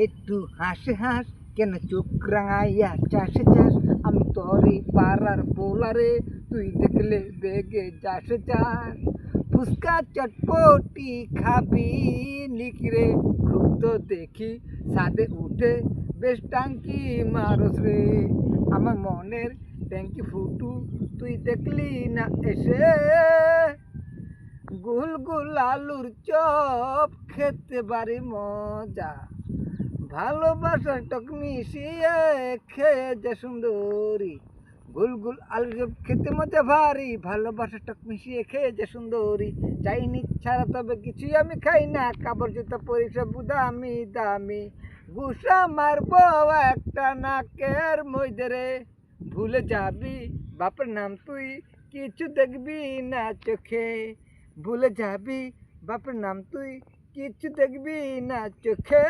একটু হাসে হাস কেন চোখ রাঙাইয়া চাষে চাষ আমি তোরই পাড়ার পোলারে তুই দেখলে বেগে চাষে চাষ ফুচকা চটপটি খাবি নিকরে খুব তো দেখি সাদে উঠে বেশ টাঙ্কি মারস রে আমার মনের ট্যাঙ্কি ফুটু তুই দেখলি না এসে গুল গুল আলুর চপ খেতে পারি মজা ভালোবাসার টক মিশিয়ে খেয়ে যে সুন্দরী গুল গুল আলুর চপ খেতে মজা ভারী ভালোবাসার টক মিশিয়ে খেয়ে যে সুন্দরী চাইনি ছাড়া তবে কিছুই আমি খাই না কাপড় জুতা পরি সব দামি দামি গুসা মারবো একটা নাকের মধ্যে রে ভুলে যাবি বাপের নাম তুই কিছু দেখবি না চোখে ভুলে যাবি বাপের নাম তুই কিছু দেখবি না চোখে